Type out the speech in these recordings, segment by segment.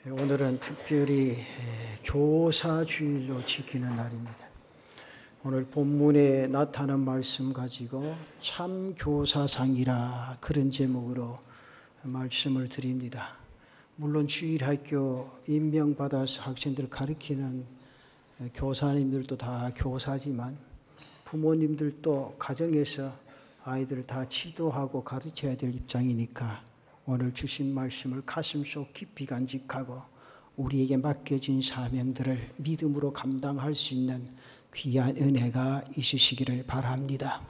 오늘은 특별히 교사주일로 지키는 날입니다. 오늘 본문에 나타난 말씀 가지고 참 교사상이라 그런 제목으로 말씀을 드립니다. 물론 주일학교 임명받아서 학생들 가르치는 교사님들도 다 교사지만 부모님들도 가정에서 아이들을 다 지도하고 가르쳐야 될 입장이니까 오늘 주신 말씀을 가슴속 깊이 간직하고 우리에게 맡겨진 사명들을 믿음으로 감당할 수 있는 귀한 은혜가 있으시기를 바랍니다.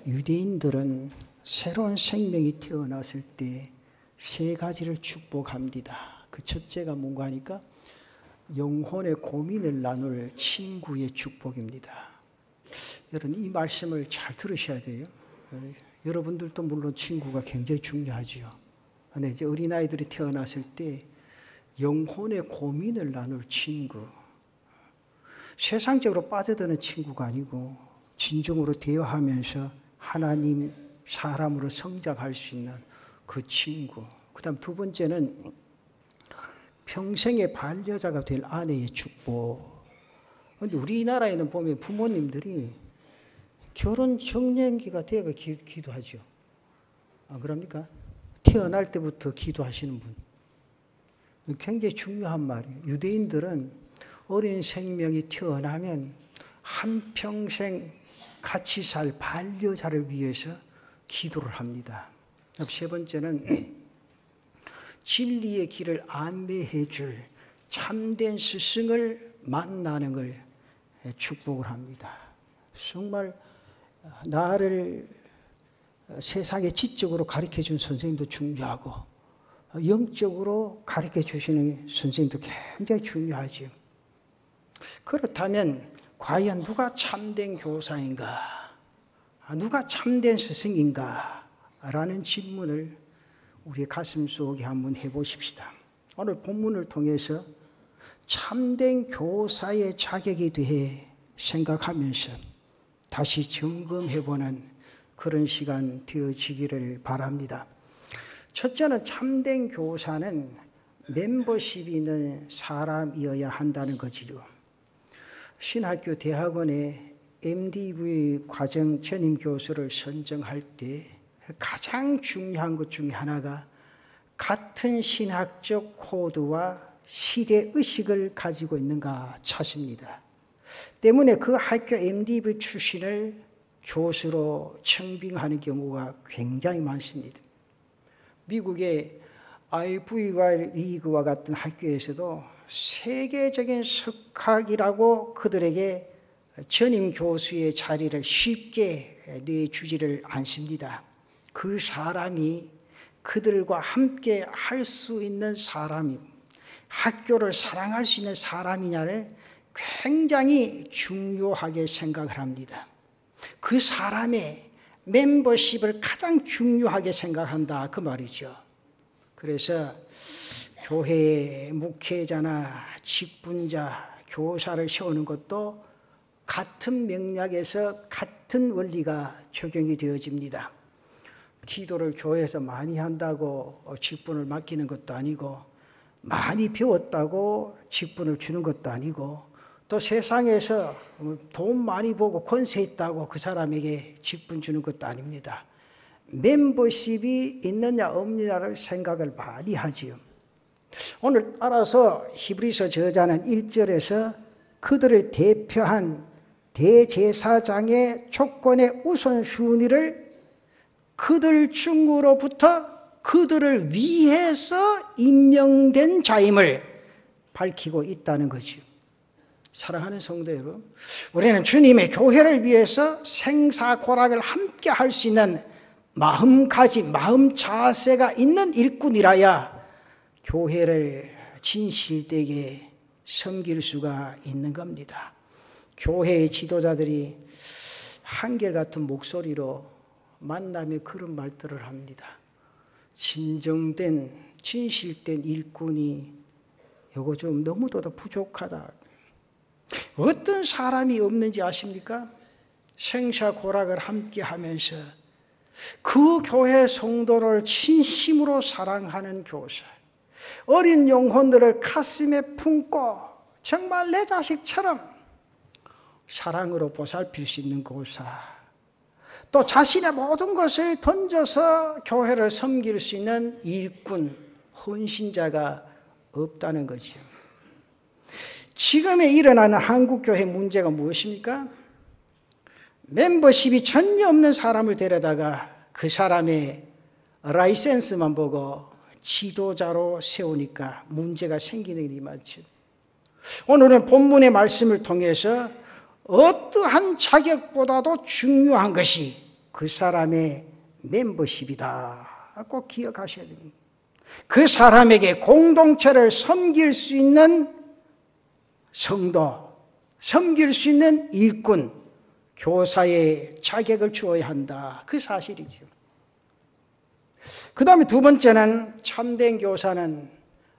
유대인들은 새로운 생명이 태어났을 때 세 가지를 축복합니다. 그 첫째가 뭔가 하니까 영혼의 고민을 나눌 친구의 축복입니다. 여러분 이 말씀을 잘 들으셔야 돼요. 여러분들도 물론 친구가 굉장히 중요하죠. 근데 이제 어린아이들이 태어났을 때 영혼의 고민을 나눌 친구, 세상적으로 빠져드는 친구가 아니고 진정으로 대화하면서 하나님 사람으로 성장할 수 있는 그 친구. 그 다음 두 번째는 평생의 반려자가 될 아내의 축복. 그런데 우리나라에는 보면 부모님들이 결혼 적령기가 되어가 기도하죠. 안 그럽니까? 태어날 때부터 기도하시는 분. 굉장히 중요한 말이에요. 유대인들은 어린 생명이 태어나면 한평생 같이 살 반려자를 위해서 기도를 합니다. 세 번째는 진리의 길을 안내해 줄 참된 스승을 만나는 걸 축복을 합니다. 정말 나를 세상에 지적으로 가르쳐 준 선생님도 중요하고 영적으로 가르쳐 주시는 선생님도 굉장히 중요하죠. 그렇다면 과연 누가 참된 교사인가? 누가 참된 스승인가? 라는 질문을 우리의 가슴 속에 한번 해보십시다. 오늘 본문을 통해서 참된 교사의 자격에 대해 생각하면서 다시 점검해보는 그런 시간 되어지기를 바랍니다. 첫째는 참된 교사는 멤버십이 있는 사람이어야 한다는 거지요. 신학교 대학원에 MDV 과정 전임 교수를 선정할 때 가장 중요한 것 중에 하나가 같은 신학적 코드와 시대의식을 가지고 있는가 찾습니다. 때문에 그 학교 MDV 출신을 교수로 청빙하는 경우가 굉장히 많습니다. 미국의 IVY 리그와 같은 학교에서도 세계적인 석학이라고 그들에게 전임 교수의 자리를 쉽게 내주지를 않습니다. 그 사람이 그들과 함께 할 수 있는 사람이, 학교를 사랑할 수 있는 사람이냐를 굉장히 중요하게 생각을 합니다. 그 사람의 멤버십을 가장 중요하게 생각한다 그 말이죠. 그래서 교회의 목회자나 직분자, 교사를 세우는 것도 같은 맥락에서 같은 원리가 적용이 되어집니다. 기도를 교회에서 많이 한다고 직분을 맡기는 것도 아니고 많이 배웠다고 직분을 주는 것도 아니고 또 세상에서 돈 많이 벌고 권세 있다고 그 사람에게 직분 주는 것도 아닙니다. 멤버십이 있느냐 없느냐를 생각을 많이 하지요. 오늘 따라서 히브리서 저자는 1절에서 그들을 대표한 대제사장의 조건의 우선순위를 그들 중으로부터 그들을 위해서 임명된 자임을 밝히고 있다는 거죠. 사랑하는 성도 여러분, 우리는 주님의 교회를 위해서 생사고락을 함께 할 수 있는 마음가짐, 마음 자세가 있는 일꾼이라야 교회를 진실되게 섬길 수가 있는 겁니다. 교회의 지도자들이 한결같은 목소리로 만나며 그런 말들을 합니다. 진정된 진실된 일꾼이 이거 좀 너무도 부족하다. 어떤 사람이 없는지 아십니까? 생사고락을 함께 하면서 그 교회 성도를 진심으로 사랑하는 교사, 어린 영혼들을 가슴에 품고 정말 내 자식처럼 사랑으로 보살필 수 있는 교사, 또 자신의 모든 것을 던져서 교회를 섬길 수 있는 일꾼, 헌신자가 없다는 거죠. 지금에 일어나는 한국교회 문제가 무엇입니까? 멤버십이 전혀 없는 사람을 데려다가 그 사람의 라이센스만 보고 지도자로 세우니까 문제가 생기는 일이 많죠. 오늘은 본문의 말씀을 통해서 어떠한 자격보다도 중요한 것이 그 사람의 멤버십이다. 꼭 기억하셔야 됩니다. 그 사람에게 공동체를 섬길 수 있는 성도, 섬길 수 있는 일꾼, 교사의 자격을 주어야 한다. 그 사실이죠. 그 다음에 두 번째는 참된 교사는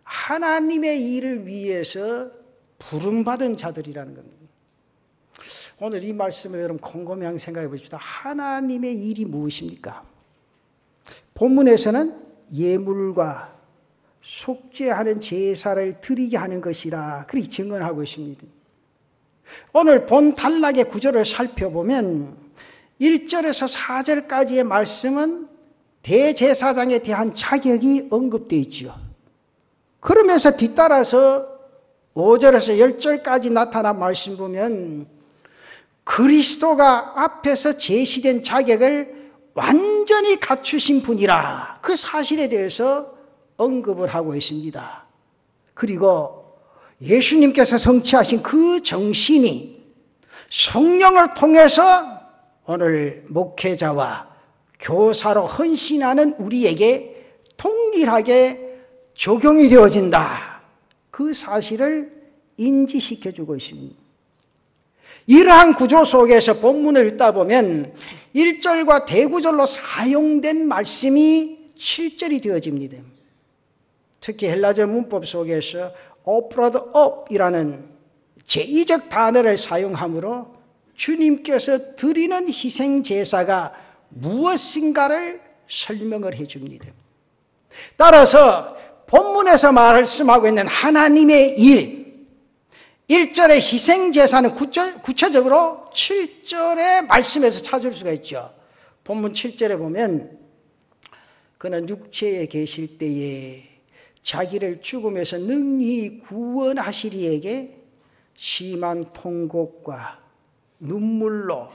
하나님의 일을 위해서 부름받은 자들이라는 겁니다. 오늘 이 말씀을 여러분 곰곰이 한번 생각해 보십시다. 하나님의 일이 무엇입니까? 본문에서는 예물과 속죄하는 제사를 드리게 하는 것이라 그렇게 증언하고 있습니다. 오늘 본 단락의 구절을 살펴보면 1절에서 4절까지의 말씀은 대제사장에 대한 자격이 언급되어 있죠. 그러면서 뒤따라서 5절에서 10절까지 나타난 말씀 보면 그리스도가 앞에서 제시된 자격을 완전히 갖추신 분이라 그 사실에 대해서 언급을 하고 있습니다. 그리고 예수님께서 성취하신 그 정신이 성령을 통해서 오늘 목회자와 교사로 헌신하는 우리에게 동일하게 적용이 되어진다. 그 사실을 인지시켜주고 있습니다. 이러한 구조 속에서 본문을 읽다 보면 1절과 대구절로 사용된 말씀이 7절이 되어집니다. 특히 헬라절 문법 속에서 offered up이라는 제2적 단어를 사용하므로 주님께서 드리는 희생 제사가 무엇인가를 설명을 해줍니다. 따라서 본문에서 말씀하고 있는 하나님의 일, 1절의 희생제사는 구체적으로 7절의 말씀에서 찾을 수가 있죠. 본문 7절에 보면 그는 육체에 계실 때에 자기를 죽음에서 능히 구원하시리에게 심한 통곡과 눈물로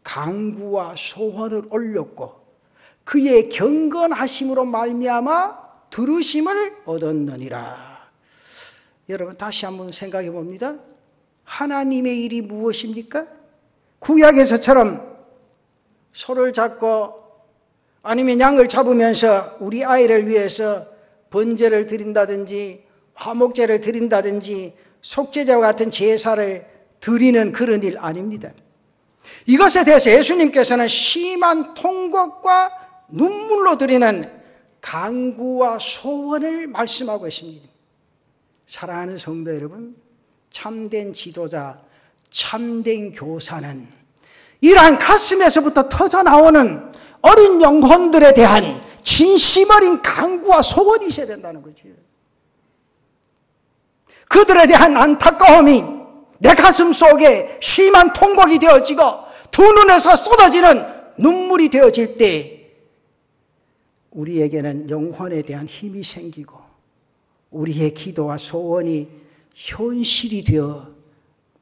간구와 소원을 올렸고 그의 경건하심으로 말미암아 들으심을 얻었느니라. 여러분 다시 한번 생각해 봅니다. 하나님의 일이 무엇입니까? 구약에서처럼 소를 잡고 아니면 양을 잡으면서 우리 아이를 위해서 번제를 드린다든지 화목제를 드린다든지 속죄제와 같은 제사를 드리는 그런 일 아닙니다. 이것에 대해서 예수님께서는 심한 통곡과 눈물로 드리는 간구와 소원을 말씀하고 있습니다. 사랑하는 성도 여러분, 참된 지도자, 참된 교사는 이러한 가슴에서부터 터져나오는 어린 영혼들에 대한 진심 어린 간구와 소원이 있어야 된다는 거죠. 그들에 대한 안타까움이 내 가슴 속에 심한 통곡이 되어지고 두 눈에서 쏟아지는 눈물이 되어질 때 우리에게는 영혼에 대한 힘이 생기고 우리의 기도와 소원이 현실이 되어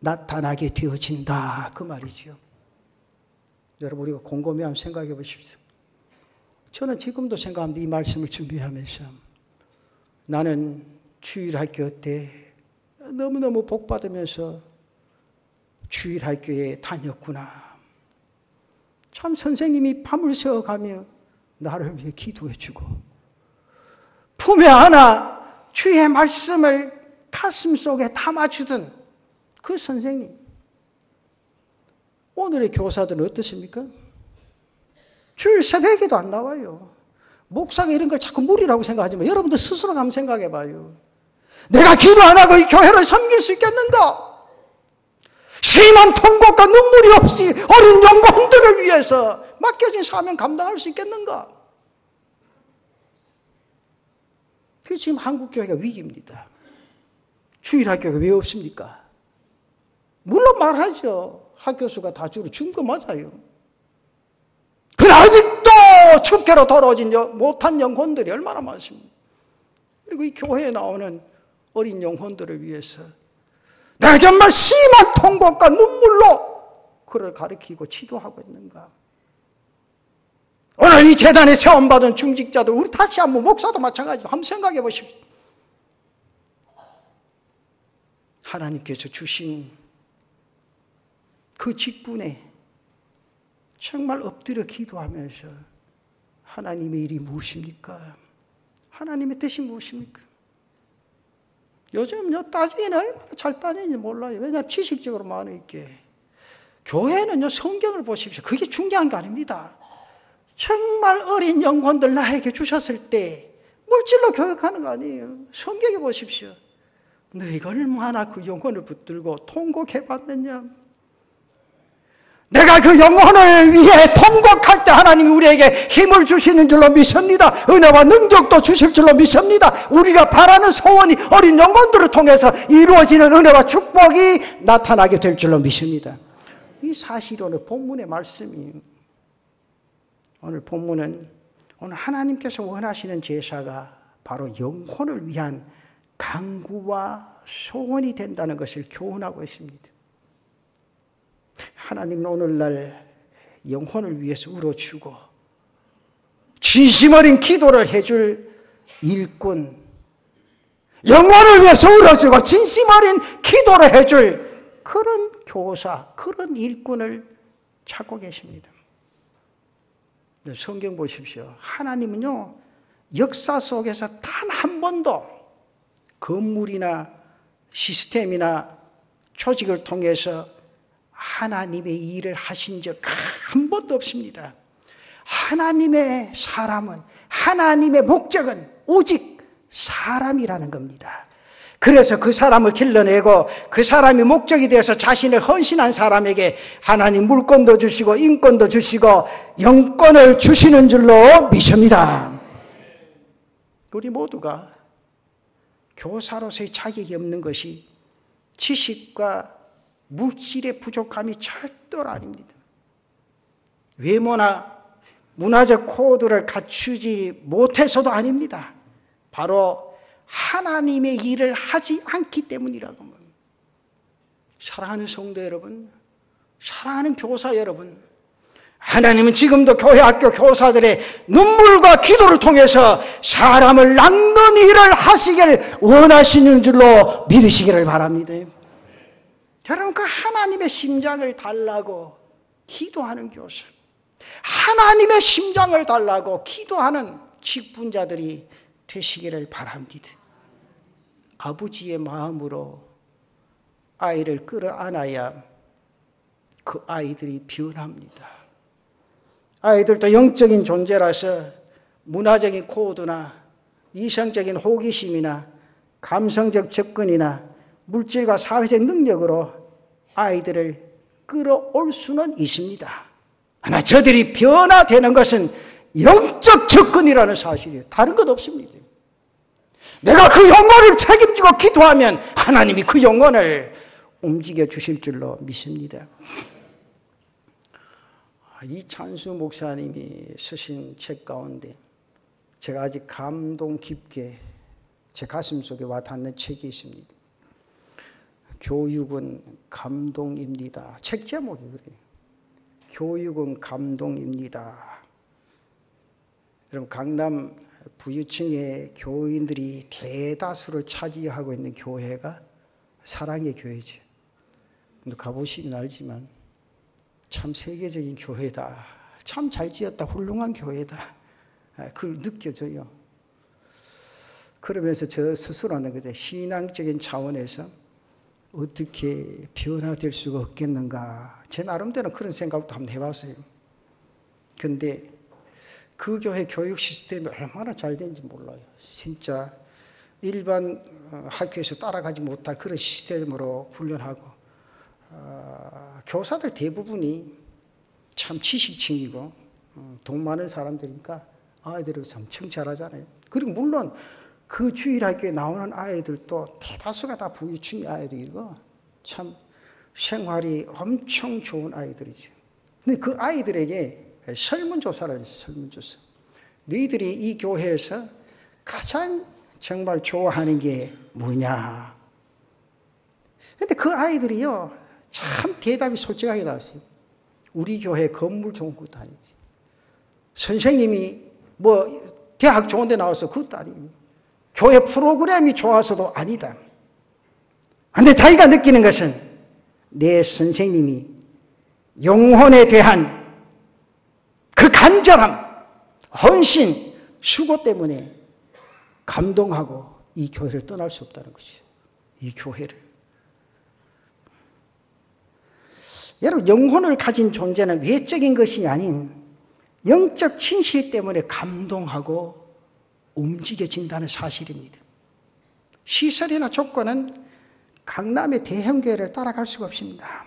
나타나게 되어진다. 그 말이죠. 여러분 우리가 곰곰이 한번 생각해 보십시오. 저는 지금도 생각합니다. 이 말씀을 준비하면서 나는 주일학교 때 너무너무 복받으면서 주일학교에 다녔구나. 참 선생님이 밤을 새워가며 나를 위해 기도해주고 품에 안아 주의 말씀을 가슴속에 담아주던 그 선생님. 오늘의 교사들은 어떻습니까? 주일 새벽에도 안 나와요. 목사가 이런 걸 자꾸 무리라고 생각하지만 여러분들 스스로 한번 생각해 봐요. 내가 기도 안 하고 이 교회를 섬길 수 있겠는가? 심한 통곡과 눈물이 없이 어린 영혼들을 위해서 맡겨진 사명 감당할 수 있겠는가? 그래서 지금 한국교회가 위기입니다. 주일학교가 왜 없습니까? 물론 말하죠. 학교 수가 다 줄은 거 맞아요. 그러나 아직도 축제로 돌아오지 못한 영혼들이 얼마나 많습니까? 그리고 이 교회에 나오는 어린 영혼들을 위해서 내가 정말 심한 통곡과 눈물로 그를 가르치고 지도하고 있는가? 오늘 이 재단에 세움받은 중직자들, 우리 다시 한번 목사도 마찬가지로 한번 생각해 보십시오. 하나님께서 주신 그 직분에 정말 엎드려 기도하면서 하나님의 일이 무엇입니까? 하나님의 뜻이 무엇입니까? 요즘 따지기는 얼마나 잘 따지는지 몰라요. 왜냐하면 지식적으로 많이 있게. 교회는요, 성경을 보십시오. 그게 중요한 게 아닙니다. 정말 어린 영혼들 나에게 주셨을 때 물질로 교육하는 거 아니에요. 성경에 보십시오. 너희가 얼마나 그 영혼을 붙들고 통곡해봤느냐. 내가 그 영혼을 위해 통곡할 때 하나님이 우리에게 힘을 주시는 줄로 믿습니다. 은혜와 능력도 주실 줄로 믿습니다. 우리가 바라는 소원이 어린 영혼들을 통해서 이루어지는 은혜와 축복이 나타나게 될 줄로 믿습니다. 이 사실이 오늘 본문의 말씀이에요. 오늘 본문은 오늘 하나님께서 원하시는 제사가 바로 영혼을 위한 간구와 소원이 된다는 것을 교훈하고 있습니다. 하나님은 오늘날 영혼을 위해서 울어주고 진심 어린 기도를 해줄 일꾼, 영혼을 위해서 울어주고 진심 어린 기도를 해줄 그런 교사, 그런 일꾼을 찾고 계십니다. 성경 보십시오. 하나님은요, 역사 속에서 단 한 번도 건물이나 시스템이나 조직을 통해서 하나님의 일을 하신 적 한 번도 없습니다. 하나님의 사람은, 하나님의 목적은 오직 사람이라는 겁니다. 그래서 그 사람을 길러내고 그 사람이 목적이 되어서 자신을 헌신한 사람에게 하나님 물권도 주시고 인권도 주시고 영권을 주시는 줄로 믿습니다. 우리 모두가 교사로서의 자격이 없는 것이 지식과 물질의 부족함이 절대로 아닙니다. 외모나 문화적 코드를 갖추지 못해서도 아닙니다. 바로 하나님의 일을 하지 않기 때문이라고 합니다. 사랑하는 성도 여러분, 사랑하는 교사 여러분, 하나님은 지금도 교회 학교 교사들의 눈물과 기도를 통해서 사람을 낚는 일을 하시기를 원하시는 줄로 믿으시기를 바랍니다. 여러분, 그 하나님의 심장을 달라고 기도하는 교사, 하나님의 심장을 달라고 기도하는 직분자들이 되시기를 바랍니다. 아버지의 마음으로 아이를 끌어안아야 그 아이들이 변합니다. 아이들도 영적인 존재라서 문화적인 코드나 이성적인 호기심이나 감성적 접근이나 물질과 사회적 능력으로 아이들을 끌어올 수는 있습니다. 그러나 저들이 변화되는 것은 영적 접근이라는 사실이에요. 다른 것 없습니다. 내가 그 영혼을 책임지고 기도하면 하나님이 그 영혼을 움직여 주실 줄로 믿습니다. 이찬수 목사님이 쓰신 책 가운데 제가 아직 감동 깊게 제 가슴 속에 와 닿는 책이 있습니다. 교육은 감동입니다. 책 제목이 그래요. 교육은 감동입니다. 여러분, 강남 부유층의 교인들이 대다수를 차지하고 있는 교회가 사랑의 교회죠. 근데 가보시면 알지만 참 세계적인 교회다. 참 잘 지었다. 훌륭한 교회다. 그걸 느껴져요. 그러면서 저 스스로는 그저 신앙적인 차원에서 어떻게 변화될 수가 없겠는가. 제 나름대로 그런 생각도 한번 해봤어요. 근데 그 교회 교육 시스템이 얼마나 잘 되는지 몰라요. 진짜 일반 학교에서 따라가지 못할 그런 시스템으로 훈련하고 교사들 대부분이 참 지식층이고 돈 많은 사람들이니까 아이들을 엄청 잘하잖아요. 그리고 물론 그 주일학교에 나오는 아이들도 대다수가 다 부유층 아이들이고 참 생활이 엄청 좋은 아이들이죠. 근데 그 아이들에게 설문조사를 했어요. 설문조사. 너희들이 이 교회에서 가장 정말 좋아하는 게 뭐냐. 근데 그 아이들이요, 참 대답이 솔직하게 나왔어요. 우리 교회 건물 좋은 것도 아니지. 선생님이 대학 좋은 데 나와서 그것도 아니고, 교회 프로그램이 좋아서도 아니다. 근데 자기가 느끼는 것은 내 선생님이 영혼에 대한 그 간절함, 헌신, 수고 때문에 감동하고 이 교회를 떠날 수 없다는 것이죠. 이 교회를. 여러분, 영혼을 가진 존재는 외적인 것이 아닌 영적 진실 때문에 감동하고 움직여진다는 사실입니다. 시설이나 조건은 강남의 대형교회를 따라갈 수가 없습니다.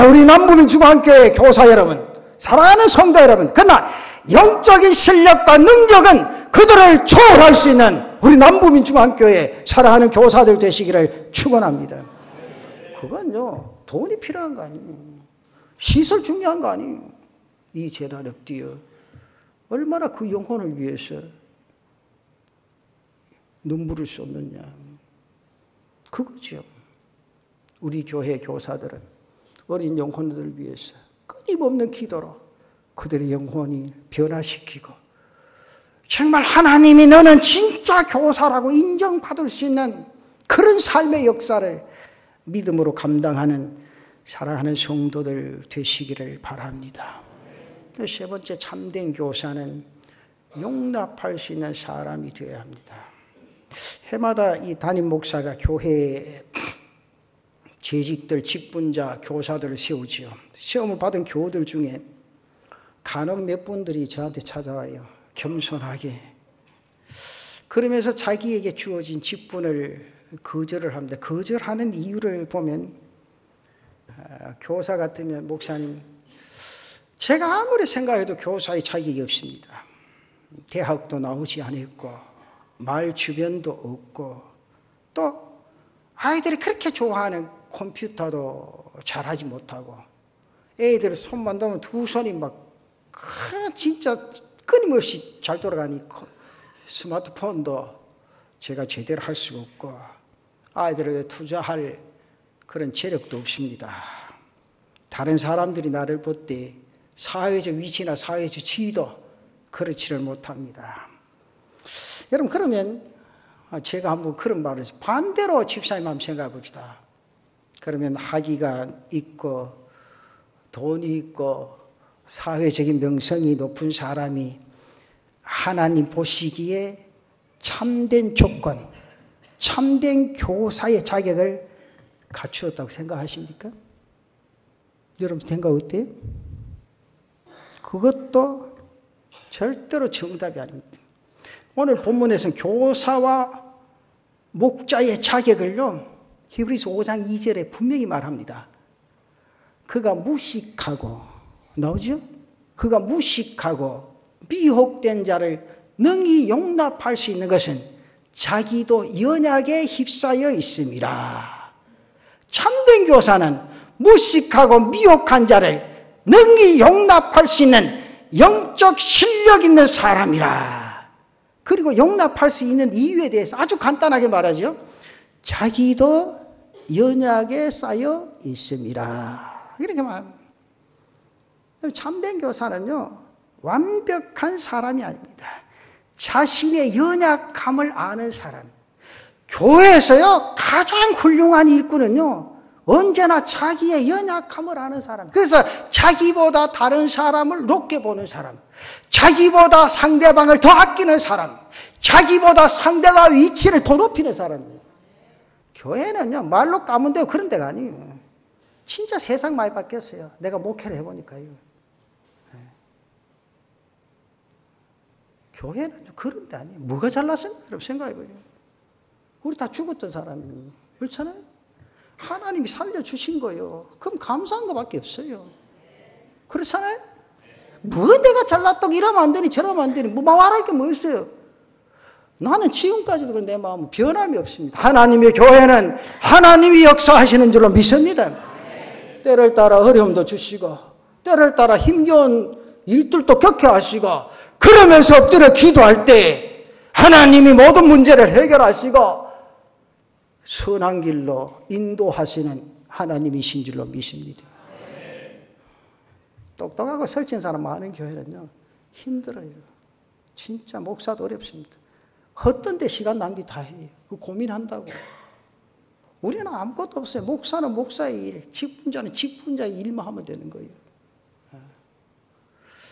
우리 남부민중앙교회 교사 여러분, 사랑하는 성도 여러분, 그러나 영적인 실력과 능력은 그들을 초월할 수 있는 우리 남부민중앙교회 사랑하는 교사들 되시기를 축원합니다. 그건요, 돈이 필요한 거 아니에요. 시설 중요한 거 아니에요. 이 재단 앞뒤에 얼마나 그 영혼을 위해서 눈물을 쏟느냐. 그거죠. 우리 교회 교사들은 어린 영혼들을 위해서 끊임없는 기도로 그들의 영혼이 변화시키고 정말 하나님이 너는 진짜 교사라고 인정받을 수 있는 그런 삶의 역사를 믿음으로 감당하는 사랑하는 성도들 되시기를 바랍니다. 세 번째, 참된 교사는 용납할 수 있는 사람이 되어야 합니다. 해마다 이 담임 목사가 교회에 재직들, 직분자, 교사들을 세우지요. 시험을 받은 교우들 중에 간혹 몇 분들이 저한테 찾아와요. 겸손하게. 그러면서 자기에게 주어진 직분을 거절을 합니다. 거절하는 이유를 보면 교사 같으면 목사님, 제가 아무리 생각해도 교사의 자격이 없습니다. 대학도 나오지 않았고 말 주변도 없고 또 아이들이 그렇게 좋아하는 컴퓨터도 잘하지 못하고 애들 손만 대면 두 손이 막 진짜 끊임없이 잘 돌아가니 스마트폰도 제가 제대로 할 수가 없고 아이들에게 투자할 그런 재력도 없습니다. 다른 사람들이 나를 볼 때 사회적 위치나 사회적 지위도 그렇지를 못합니다. 여러분, 그러면 제가 한번 그런 말을 해서 반대로 집사님 한번 생각해 봅시다. 그러면 학위가 있고 돈이 있고 사회적인 명성이 높은 사람이 하나님 보시기에 참된 조건, 참된 교사의 자격을 갖추었다고 생각하십니까? 여러분 생각 어때요? 그것도 절대로 정답이 아닙니다. 오늘 본문에서는 교사와 목자의 자격을요, 히브리서 5장 2절에 분명히 말합니다. 그가 무식하고, 나오죠? 그가 무식하고 미혹된 자를 능히 용납할 수 있는 것은 자기도 연약에 휩싸여 있음이라. 참된 교사는 무식하고 미혹한 자를 능히 용납할 수 있는 영적 실력 있는 사람이라. 그리고 용납할 수 있는 이유에 대해서 아주 간단하게 말하죠. 자기도 연약에 쌓여 있음이라. 이렇게 말합니다. 참된 교사는요, 완벽한 사람이 아닙니다. 자신의 연약함을 아는 사람. 교회에서요, 가장 훌륭한 일꾼은요, 언제나 자기의 연약함을 아는 사람. 그래서 자기보다 다른 사람을 높게 보는 사람, 자기보다 상대방을 더 아끼는 사람, 자기보다 상대가 위치를 더 높이는 사람이에요. 교회는요, 말로 까면 되고 그런 데가 아니에요. 진짜 세상 많이 바뀌었어요. 내가 목회를 해보니까요. 교회는 그런 데 아니에요. 뭐가 잘났어요? 여러분 생각해봐요. 우리 다 죽었던 사람이에요. 그렇잖아요? 하나님이 살려주신 거예요. 그럼 감사한 것밖에 없어요. 그렇잖아요? 뭐 내가 잘났다고 이러면 안 되니 저러면 안 되니 뭐 말할 게 뭐 있어요? 나는 지금까지도 내 마음은 변함이 없습니다. 하나님의 교회는 하나님이 역사하시는 줄로 믿습니다. 때를 따라 어려움도 주시고 때를 따라 힘겨운 일들도 겪게 하시고 그러면서 엎드려 기도할 때 하나님이 모든 문제를 해결하시고 선한 길로 인도하시는 하나님이신 줄로 믿습니다. 똑똑하고 설친 사람 많은 교회는요 힘들어요. 진짜 목사도 어렵습니다. 헛된 데 시간 낭비 다 해요. 그 고민한다고. 우리는 아무것도 없어요. 목사는 목사의 일, 직분자는 직분자의 일만 하면 되는 거예요.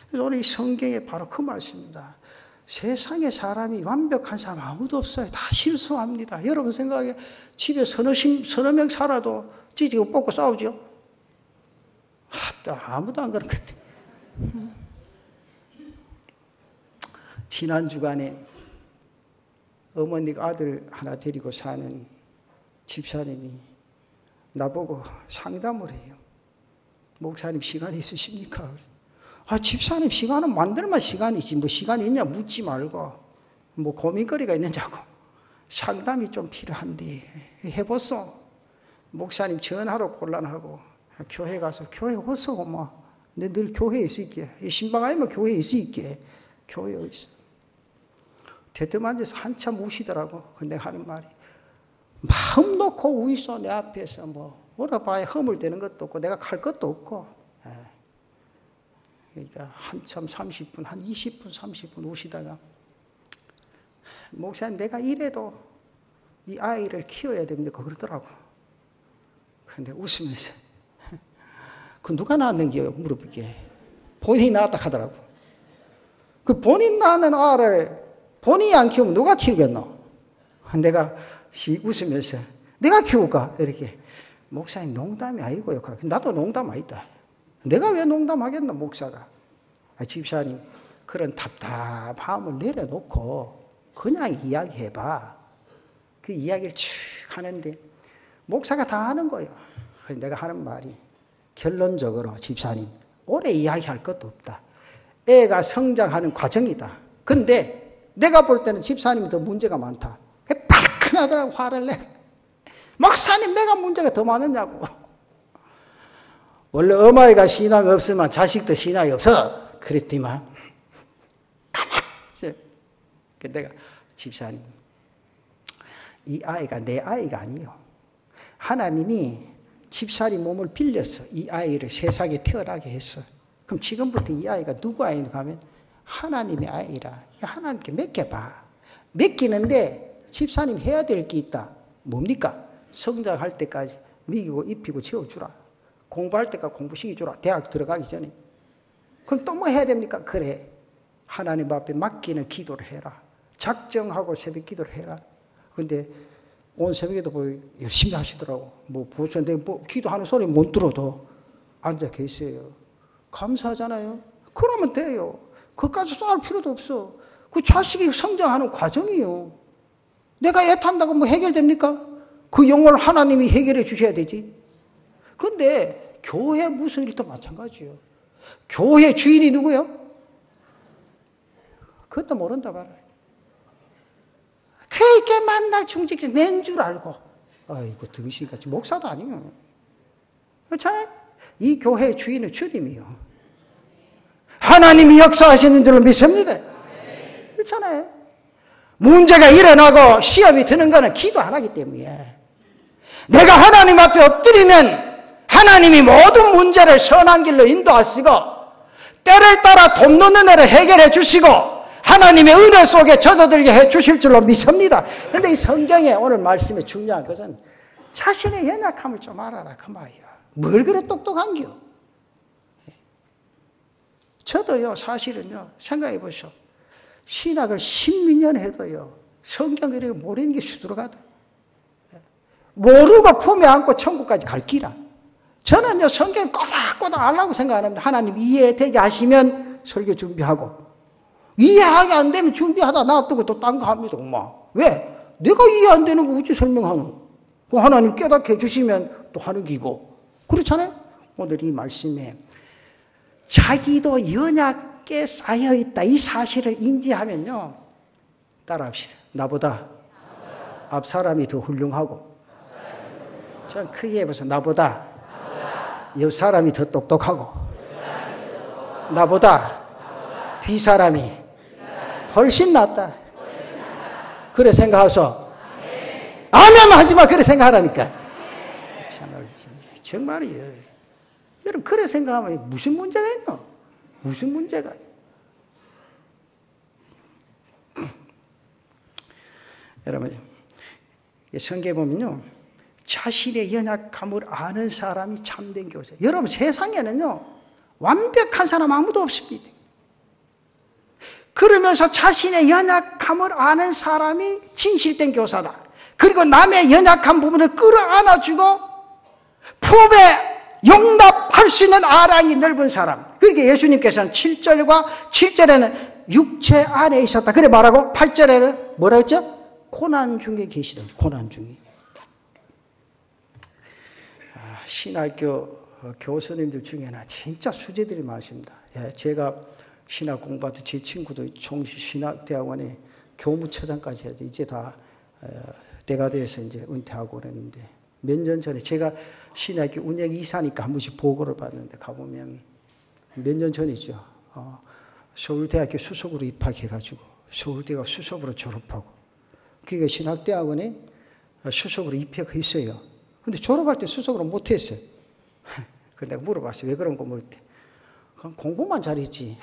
그래서 오늘 이 성경에 바로 그 말씀입니다. 세상에 사람이 완벽한 사람 아무도 없어요. 다 실수합니다. 여러분 생각에 집에 서너 명 살아도 찌지고 뽑고 싸우죠? 아무도 안 그런 것 같아. 지난 주간에 어머니가 아들 하나 데리고 사는 집사님이 나보고 상담을 해요. 목사님 시간 있으십니까? 집사님 시간은 만들만 시간이지 뭐 시간이 있냐 묻지 말고 뭐 고민거리가 있느냐고 상담이 좀 필요한데 해보소. 목사님 전화로 곤란하고 교회 가서 교회 오소 뭐 내 늘 교회에 있을게. 신방 아니면 교회에 있을게. 교회에 있어. 대뜸 앉아서 한참 우시더라고. 근데 하는 말이 마음 놓고 우있어. 내 앞에서 뭐 오라봐야 허물대는 것도 없고 내가 갈 것도 없고. 그러니까 한참 30분 한 20분 30분 우시다가 목사님 내가 이래도 이 아이를 키워야 됩니까? 그러더라고. 근데 웃으면서 그 누가 낳는 게요? 물어보게. 본인이 낳았다 하더라고. 그 본인 낳는 아를 본인이 안 키우면 누가 키우겠노? 내가 웃으면서 내가 키울까? 이렇게. 목사님 농담이 아니고요. 나도 농담 아니다. 내가 왜 농담하겠노 목사가. 집사님 그런 답답함을 내려놓고 그냥 이야기해봐. 그 이야기를 쭉 하는데 목사가 다 하는 거예요. 그래서 내가 하는 말이 결론적으로 집사님 오래 이야기할 것도 없다. 애가 성장하는 과정이다. 근데 내가 볼 때는 집사님이 더 문제가 많다. 발끈하더라고. 화를 내. 목사님 내가 문제가 더 많으냐고. 원래 어머니가 신앙 없으면 자식도 신앙이 없어. 그랬더니만 가만히. 내가 집사님 이 아이가 내 아이가 아니에요. 하나님이 집사님 몸을 빌려서 이 아이를 세상에 태어나게 했어. 그럼 지금부터 이 아이가 누구 아이인가 하면 하나님의 아이라. 하나님께 맡겨봐. 맡기는데 집사님 해야 될 게 있다. 뭡니까? 성장할 때까지 먹이고 입히고 채워주라. 공부할 때까지 공부시켜주라. 대학 들어가기 전에. 그럼 또 뭐 해야 됩니까? 그래. 하나님 앞에 맡기는 기도를 해라. 작정하고 새벽 기도를 해라. 근데 오늘 새벽에도 뭐 열심히 하시더라고. 뭐 벌써 내가 뭐 기도하는 소리 못 들어도 앉아 계세요. 감사하잖아요. 그러면 돼요. 그것까지 싸울 필요도 없어. 그 자식이 성장하는 과정이에요. 내가 애탄다고 뭐 해결됩니까? 그 영혼을 하나님이 해결해 주셔야 되지. 근데 교회 무슨 일도 마찬가지예요. 교회 주인이 누구요? 그것도 모른다 봐라. 그렇게 만날 중직이 낸 줄 알고. 아이고 등신같이 목사도 아니면. 그렇잖아요. 이 교회의 주인은 주님이요. 하나님이 역사하시는 줄로 믿습니다. 그렇잖아요. 문제가 일어나고 시험이 드는 거는 기도 안 하기 때문에. 내가 하나님 앞에 엎드리면 하나님이 모든 문제를 선한 길로 인도하시고 때를 따라 돕 놓는 애를 해결해 주시고 하나님의 은혜 속에 젖어들게 해 주실 줄로 믿습니다. 그런데 이 성경에 오늘 말씀에 중요한 것은 자신의 연약함을 좀 알아라 그 말이야. 뭘 그래 똑똑한겨? 저도요 사실은요 생각해 보시오. 신학을 10년 해도요 성경을 모르는 게 수두룩하다. 모르고 품에 안고 천국까지 갈 길이라. 저는요 성경 꼬닥꼬닥 알라고 생각 안 합니다. 하나님 이해되게 하시면 설교 준비하고 이해하기 안 되면 준비하다 놔두고 또 딴 거 합니다. 엄마. 왜? 내가 이해 안 되는 거 어찌 설명하노? 그 하나님 깨닫게 해주시면 또 하는 기고. 그렇잖아요? 오늘 이 말씀에 자기도 연약게 쌓여있다 이 사실을 인지하면요 따라합시다. 나보다 앞 사람이 더 훌륭하고, 전 크게 해봐서 나보다 옆 사람이 더 똑똑하고, 나보다 뒤 사람이 훨씬 낫다. 그래 생각하소. 아멘 하지마. 그래 생각하라니까. 정말이에요. 여러분 그래 생각하면 무슨 문제가 있노? 무슨 문제가 있노? 여러분 성경에 보면요, 자신의 연약함을 아는 사람이 참된 교사. 여러분 세상에는요 완벽한 사람 아무도 없습니다. 그러면서 자신의 연약함을 아는 사람이 진실된 교사다. 그리고 남의 연약한 부분을 끌어안아주고 품에 용납할 수 있는 아랑이 넓은 사람. 그렇게 예수님께서는 7절과 7절에는 육체 안에 있었다 그래 말하고, 8절에는 뭐라 했죠? 고난 중에 계시던, 고난 중에. 신학교 교수님들 중에는 진짜 수제들이 많습니다. 제가 신학 공부하던 제 친구도 종신학대학원에 교무처장까지 해야죠. 이제 다 때가 돼서 이제 은퇴하고 그랬는데, 몇 년 전에 제가 신학교 운영 이사니까 한 번씩 보고를 받는데 가보면, 몇 년 전이죠. 서울대학교 수석으로 입학해가지고 서울대가 수석으로 졸업하고, 그게 신학대학원에 수석으로 입학했어요. 근데 졸업할 때 수석으로 못했어요. 그래서 내가 물어봤어요. 왜 그런 거 물을 때. 그럼 공부만 잘했지.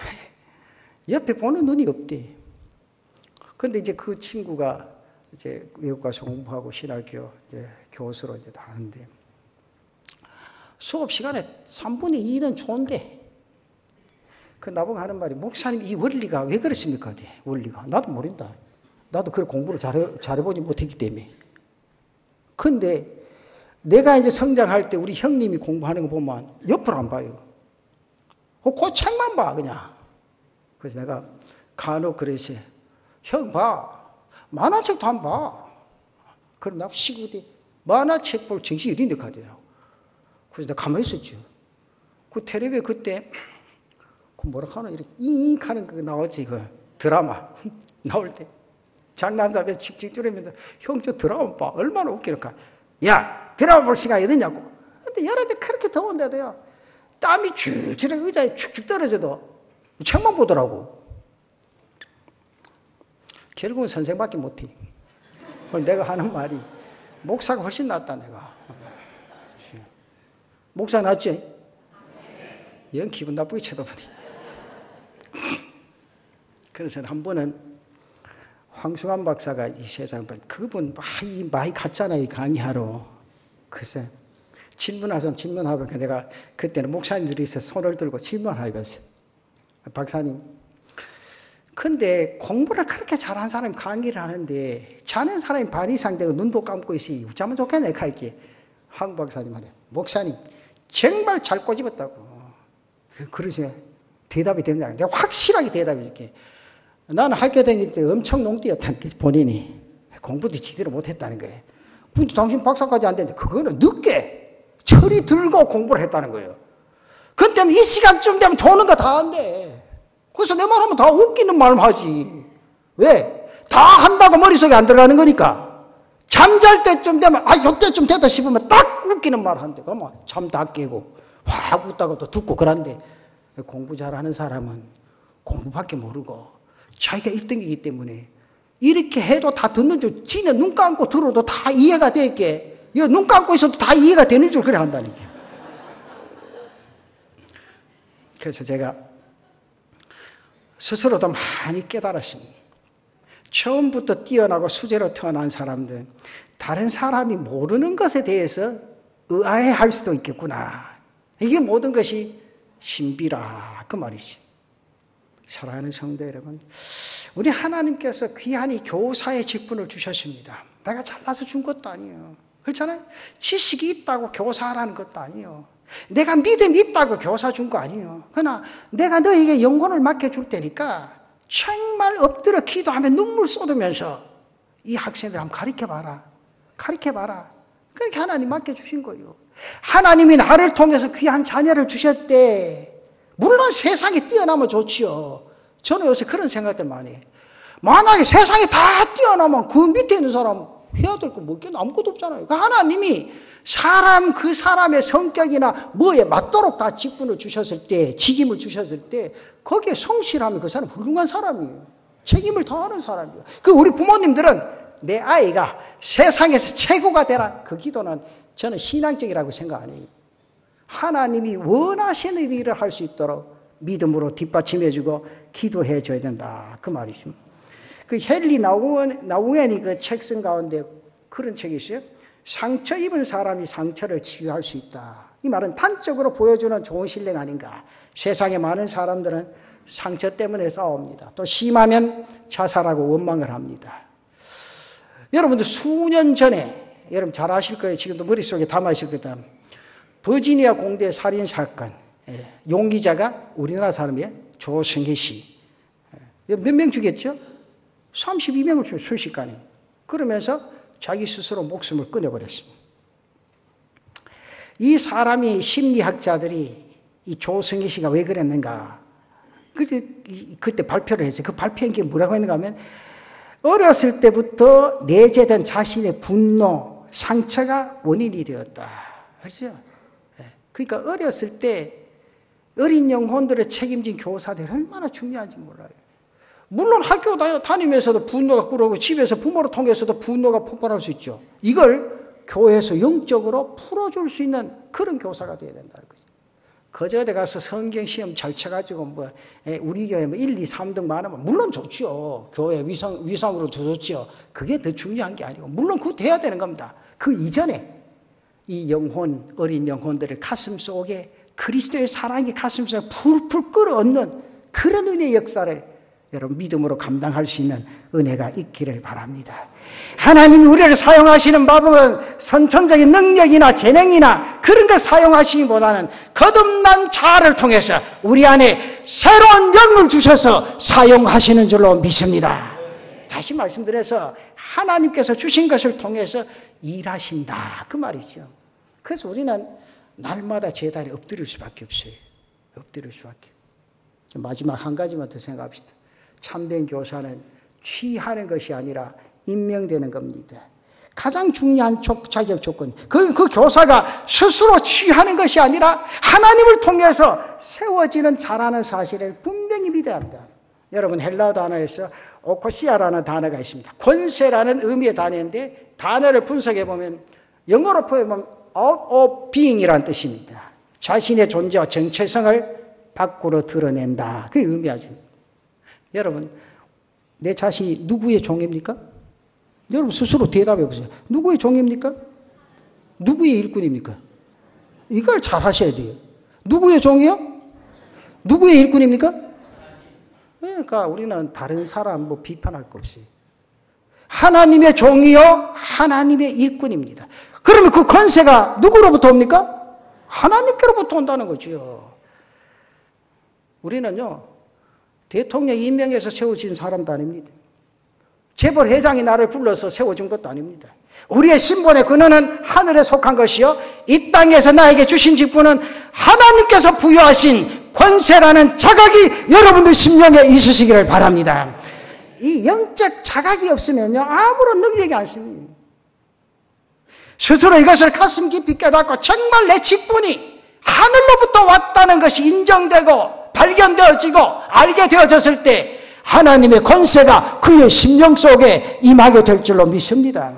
옆에 보는 눈이 없대. 근데 이제 그 친구가 이제 외국 가서 공부하고 신학교 이제 교수로 이제 다 하는데, 수업 시간에 3분의 2는 좋은데, 그 나보고 하는 말이, 목사님 이 원리가 왜 그렇습니까? 원리가. 나도 모른다. 나도 그 공부를 잘해보지 못했기 때문에. 근데 내가 이제 성장할 때 우리 형님이 공부하는 거 보면 옆을 안 봐요. 그 책만 봐 그냥. 그래서 내가 간혹 그랬어요. 형 봐. 만화책도 안 봐. 그럼 나 시구대 만화책 볼 정신이 어딘데 가더라고. 그래서 내가 가만히 있었죠. 그 텔레비에 그때 그 뭐라 하나 이렇게 잉 하는 거 나왔지. 그 드라마 나올 때 장난삼에 칙칙 뚫으면서 형 저 드라마 봐. 얼마나 웃기는가. 야 드라마 볼 시간이 어딨냐고. 근데 여름에 그렇게 더운데도요, 땀이 줄줄 의자에 축축 떨어져도 책만 보더라고. 결국은 선생밖에 못해. 내가 하는 말이, 목사가 훨씬 낫다 내가. 목사 낫지? 영 기분 나쁘게 쳐다보니. 그래서 한 번은 황승환 박사가 이 세상, 그분 많이 갔잖아요, 강의하러. 글쎄, 질문하자면 질문하고, 내가 그때는 목사님들이 있어 손을 들고 질문하고 있어요. 박사님, 근데 공부를 그렇게 잘하는 사람이 강의를 하는데 자는 사람이 반 이상 되고 눈도 감고 있으니 어쩌면 좋겠네. 이렇게 황 박사님 말이에요. 목사님 정말 잘 꼬집었다고. 그러세요. 대답이 됐냐. 내가 확실하게 대답해 줄게. 나는 학교 다닐 때 엄청 농띠였다는 게, 본인이 공부도 제대로 못했다는 거예요. 근데 당신 박사까지 안 됐는데 그거는 늦게 철이 들고 공부를 했다는 거예요. 근데 이 시간쯤 되면 조는 거 다 한대. 그래서 내 말하면 다 웃기는 말만 하지. 왜? 다 한다고 머릿속에 안 들어가는 거니까. 잠잘 때쯤 되면, 이때쯤 됐다 싶으면 딱 웃기는 말 한대. 그러면 잠 다 깨고 확 웃다가 또 듣고 그런데, 공부 잘하는 사람은 공부밖에 모르고 자기가 1등이기 때문에 이렇게 해도 다 듣는 줄, 지는 눈 감고 들어도 다 이해가 될게, 눈 감고 있어도 다 이해가 되는 줄 그래 한다는 거예요. 그래서 제가 스스로도 많이 깨달았습니다. 처음부터 뛰어나고 수제로 태어난 사람들, 다른 사람이 모르는 것에 대해서 의아해할 수도 있겠구나. 이게 모든 것이 신비라, 그 말이지. 사랑하는 성도 여러분, 우리 하나님께서 귀한 이 교사의 직분을 주셨습니다. 내가 잘나서 준 것도 아니에요. 그렇잖아요? 지식이 있다고 교사라는 것도 아니에요. 내가 믿음이 있다고 교사 준 거 아니에요. 그러나 내가 너에게 영혼을 맡겨줄 테니까 정말 엎드려 기도하며 눈물 쏟으면서 이 학생들 한번 가르쳐봐라. 가르쳐봐라. 그렇게 하나님 맡겨주신 거예요. 하나님이 나를 통해서 귀한 자녀를 주셨대. 물론 세상에 뛰어나면 좋지요. 저는 요새 그런 생각들 많이 해요. 만약에 세상에 다 뛰어나면 그 밑에 있는 사람 해야 될 거 뭐 아무것도 없잖아요. 그러니까 하나님이 그 사람의 성격이나 뭐에 맞도록 다 직분을 주셨을 때, 직임을 주셨을 때 거기에 성실하면 그 사람 훌륭한 사람이에요. 책임을 다하는 사람이에요. 그 우리 부모님들은 내 아이가 세상에서 최고가 되라, 그 기도는 저는 신앙적이라고 생각 안 해요. 하나님이 원하시는 일을 할 수 있도록 믿음으로 뒷받침해주고 기도해줘야 된다, 그 말이죠. 그 헨리 나우엔이 그 책 쓴 가운데 그런 책이 있어요. 상처 입은 사람이 상처를 치유할 수 있다. 이 말은 단적으로 보여주는 좋은 신뢰 아닌가. 세상에 많은 사람들은 상처 때문에 싸웁니다. 또 심하면 자살하고 원망을 합니다. 여러분들 수년 전에, 여러분 잘 아실 거예요. 지금도 머릿속에 담아있을 거다. 버지니아 공대 살인 사건, 용의자가 우리나라 사람이에요. 조승희 씨. 몇 명 죽였죠? 32명을 죽였어요. 순식간에. 그러면서 자기 스스로 목숨을 끊어버렸습니다. 이 사람이, 심리학자들이 이 조승희 씨가 왜 그랬는가, 그때 발표를 했어요. 그 발표한 게 뭐라고 했는가 하면, 어렸을 때부터 내재된 자신의 분노, 상처가 원인이 되었다. 그렇죠? 그러니까 어렸을 때 어린 영혼들을 책임진 교사들이 얼마나 중요한지 몰라요. 물론 학교 다니면서도 분노가 끓어오고 집에서 부모를 통해서도 분노가 폭발할 수 있죠. 이걸 교회에서 영적으로 풀어줄 수 있는 그런 교사가 돼야 된다는 거죠. 거저 어디 가서 성경 시험 잘 쳐가지고 우리 교회 1, 2, 3등 많으면 물론 좋죠. 교회 위상으로 더 좋죠. 그게 더 중요한 게 아니고, 물론 그거 돼야 되는 겁니다. 그 이전에 이 영혼, 어린 영혼들을 가슴 속에 그리스도의 사랑이 가슴 속에 풀풀 끌어얹는 그런 은혜의 역사를 여러분 믿음으로 감당할 수 있는 은혜가 있기를 바랍니다. 하나님이 우리를 사용하시는 방법은 선천적인 능력이나 재능이나 그런 걸 사용하시기보다는 거듭난 자아를 통해서 우리 안에 새로운 영을 주셔서 사용하시는 줄로 믿습니다. 다시 말씀드려서 하나님께서 주신 것을 통해서 일하신다, 그 말이죠. 그래서 우리는 날마다 제단에 엎드릴 수밖에 없어요. 엎드릴 수밖에. 마지막 한 가지만 더 생각합시다. 참된 교사는 취하는 것이 아니라 임명되는 겁니다. 가장 중요한 자격 조건. 그 교사가 스스로 취하는 것이 아니라 하나님을 통해서 세워지는 자라는 사실을 분명히 믿어야 합니다. 여러분, 헬라어 단어에서 오코시아라는 단어가 있습니다. 권세라는 의미의 단어인데, 단어를 분석해 보면 영어로 표현하면 out of being이라는 뜻입니다. 자신의 존재와 정체성을 밖으로 드러낸다, 그걸 의미하죠. 여러분, 내 자신이 누구의 종입니까? 여러분 스스로 대답해 보세요. 누구의 종입니까? 누구의 일꾼입니까? 이걸 잘 하셔야 돼요. 누구의 종이요? 누구의 일꾼입니까? 그러니까 우리는 다른 사람 비판할 거 없어요. 하나님의 종이요, 하나님의 일꾼입니다. 그러면 그 권세가 누구로부터 옵니까? 하나님께로부터 온다는 거죠. 우리는요, 대통령 임명해서 세워진 사람도 아닙니다. 재벌 회장이 나를 불러서 세워준 것도 아닙니다. 우리의 신분의 근원은 하늘에 속한 것이요, 이 땅에서 나에게 주신 직분은 하나님께서 부여하신 권세라는 자각이 여러분들 심령에 있으시기를 바랍니다. 이 영적 자각이 없으면요, 아무런 능력이 안 씁니다. 스스로 이것을 가슴 깊이 깨닫고 정말 내 직분이 하늘로부터 왔다는 것이 인정되고 발견되어지고 알게 되어졌을 때 하나님의 권세가 그의 심령 속에 임하게 될 줄로 믿습니다.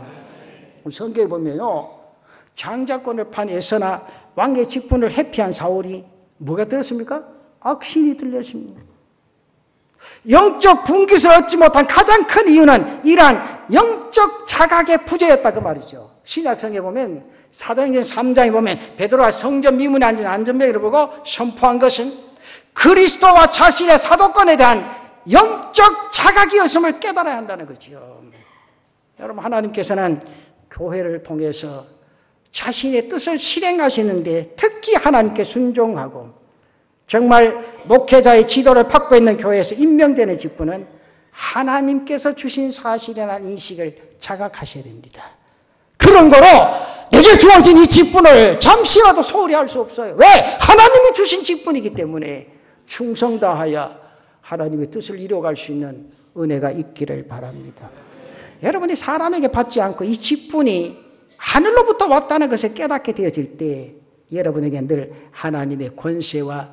성경에 보면요, 장자권을 판 에서나 왕의 직분을 회피한 사울이 뭐가 들었습니까? 악신이 들렸습니다. 영적 분깃을 얻지 못한 가장 큰 이유는 이러한 영적 자각의 부재였다, 그 말이죠. 신약성에 보면 사도행전 3장에 보면 베드로가 성전 미문에 앉은 안전병이를 보고 선포한 것은 그리스도와 자신의 사도권에 대한 영적 자각이었음을 깨달아야 한다는 거죠. 여러분, 하나님께서는 교회를 통해서 자신의 뜻을 실행하시는데 특히 하나님께 순종하고 정말 목회자의 지도를 받고 있는 교회에서 임명되는 직분은 하나님께서 주신 사실이라는 인식을 자각하셔야 됩니다. 그런 거로 내게 주어진 이 직분을 잠시라도 소홀히 할 수 없어요. 왜? 하나님이 주신 직분이기 때문에 충성 다하여 하나님의 뜻을 이루어갈 수 있는 은혜가 있기를 바랍니다. 여러분이 사람에게 받지 않고 이 직분이 하늘로부터 왔다는 것을 깨닫게 되어질 때 여러분에게 늘 하나님의 권세와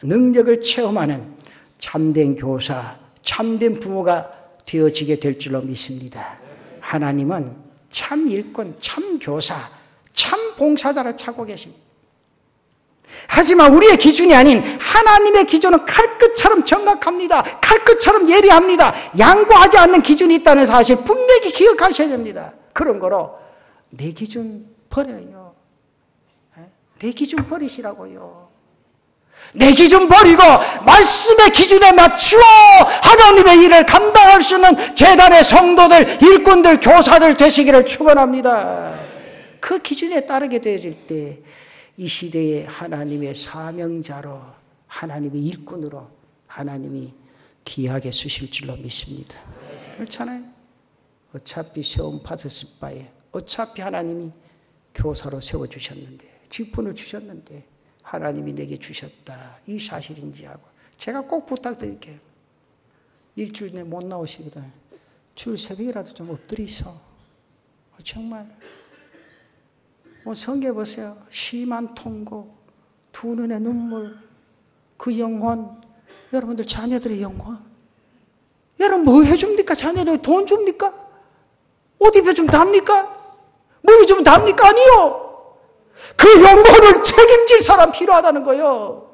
능력을 체험하는 참된 교사, 참된 부모가 되어지게 될 줄로 믿습니다. 하나님은 참 일꾼, 참 교사, 참 봉사자를 찾고 계십니다. 하지만 우리의 기준이 아닌 하나님의 기준은 칼끝처럼 정확합니다. 칼끝처럼 예리합니다. 양보하지 않는 기준이 있다는 사실 분명히 기억하셔야 됩니다. 그런 거로 내 기준 버려요. 내 기준 버리시라고요. 내 기준 버리고 말씀의 기준에 맞추어 하나님의 일을 감당할 수 있는 제단의 성도들, 일꾼들, 교사들 되시기를 축원합니다. 그 기준에 따르게 되어질 때 이 시대에 하나님의 사명자로, 하나님의 일꾼으로 하나님이 귀하게 쓰실 줄로 믿습니다. 그렇잖아요. 어차피 세움 받았을 바에 어차피 하나님이 교사로 세워주셨는데, 직분을 주셨는데 하나님이 내게 주셨다, 이 사실인지 하고 제가 꼭 부탁드릴게요. 일주일 내에 못 나오시거든. 주일 새벽이라도 좀 엎드리소. 정말 성경에 보세요. 심한 통고, 두 눈의 눈물, 그 영혼, 여러분들 자녀들의 영혼. 여러분 뭐 해줍니까? 자녀들 돈 줍니까? 옷 입혀주면 답니까? 먹이 주면 답니까? 아니요. 그 영혼을 책임질 사람 필요하다는 거예요.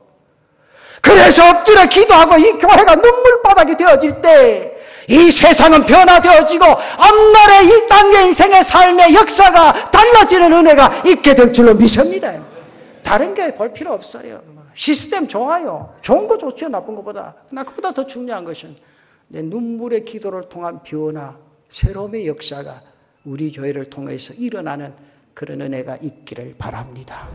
그래서 엎드려 기도하고 이 교회가 눈물바닥이 되어질 때 이 세상은 변화되어지고 앞날의 이 땅의 인생의 삶의 역사가 달라지는 은혜가 있게 될 줄로 믿습니다. 다른 게 볼 필요 없어요. 시스템 좋아요. 좋은 거 좋죠. 나쁜 것보다. 그러나 그보다 더 중요한 것은 내 눈물의 기도를 통한 변화, 새로움의 역사가 우리 교회를 통해서 일어나는 그런 은혜가 있기를 바랍니다.